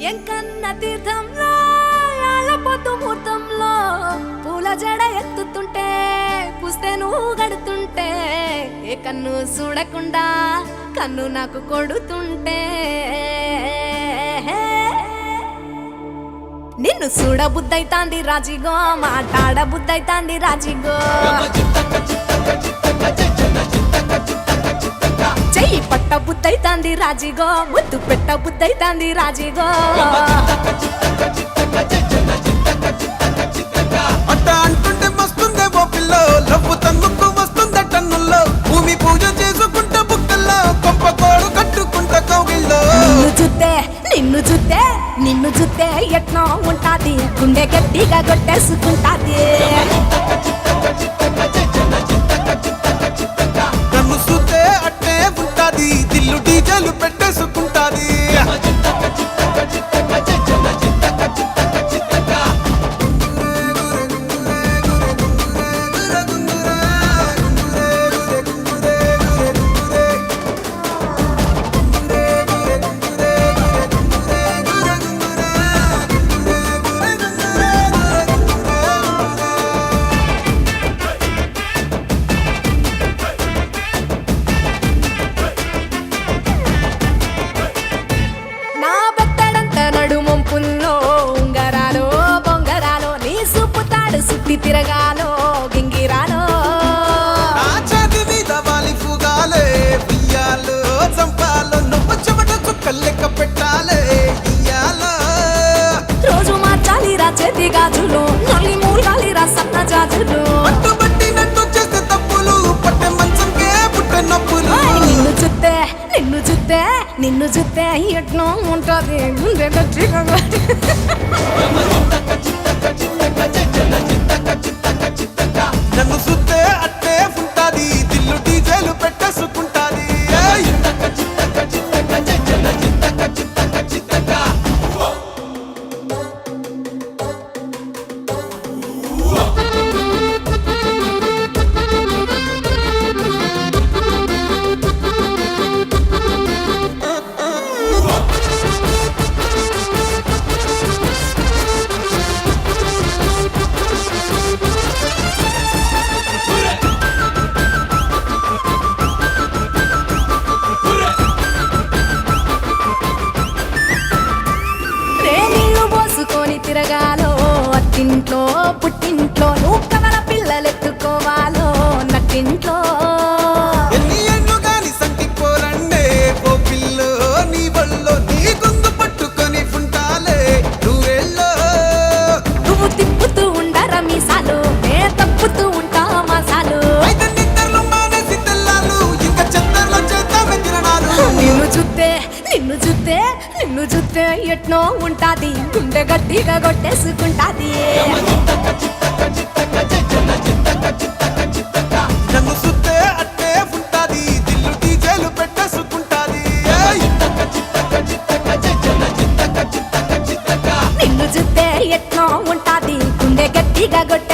ఎంకన్న తీర్థంలో పొద్దు ముహూర్తంలో పూల జడ ఎత్తుతుంటే పుస్తే నువ్వు గడుతుంటే ఏ కన్ను చూడకుండా కన్ను నాకు కొడుతుంటే నిన్ను చూడ బుద్ధైతాంది రాజిగో మాట్లాడ బుద్ధైతాంది రాజిగో చెయ్యి పట్ట బుద్ధైతాంది రాజిగో ముద్దు పెట్ట బుద్ధైతాంది రాజిగో అట్ట అంటుంటే మస్తుందే ఓ పిల్ల లవ్వు తన్నుకు వస్తుందే టన్నుల్లో భూమి పూజ చేసుకుంటే బుక్కల్లో కొంప కోడు కట్టుకుంటే కౌగిల్లో నిన్ను చూస్తే ఎట్నో ఉంటాది గుండె గట్టిగా కొట్టేసుకుంటాది నన్ను చూస్తే అట్టే ఉంటాది దిల్లు డీజేలు పెట్టేసుకుంటాది తిరగాలో గింగిరాలో నా చేతి మీద వాలి ఫుగాలే బియ్యాలు చంపాలో నువ్వు చెమట చుక్కలు లెక్క పెట్టాలే ఇయ్యాలో రోజు మార్చాలి రా చేతి గాజులు నల్లి మూలాలి రా సన్న జాజులు పట్టుబట్టినట్టు చేస్తే తప్పులు పట్టే మంచంకే పుట్టే నొప్పులు నిన్ను చూస్తే ఎట్నో ఉంటది గుండె గట్టిగా నన్ను చూస్తే అట్టే ఉంటాది దిల్లు డీజేలు పెట్టేసుకుంటాది తిరగాలో అత్తింట్లో పుట్టింట్లో నువ్వు కవల పిల్లలెత్తుకోవాలో నట్టింట్లో ఎన్ని ఎన్ను గాని సంటిపోరండే ఓ పిల్లో నీ వల్లో నీ గొంతు పట్టుకొని ఉంటాలే నువ్వెల్లో నువ్వు తిప్పుతూ ఉండరా మీసాలు నే తప్పుతూ ఉంటా మసాలు అయితే నిద్రలు మానేసి తెల్లాలు ఇంకా చెత్తర్లో చేద్దామే తిరణాలు నిన్ను చూస్తే ఎట్నో ఉంటాది గుండె గట్టిగా కొట్టేసుకుంటాది నన్ను చూస్తే అట్టే ఉంటాది దిల్లు డీజేలు పెట్టేసుకుంటాది నిన్ను చూస్తే ఎట్నో ఉంటాది గుండె గట్టిగా కొట్టే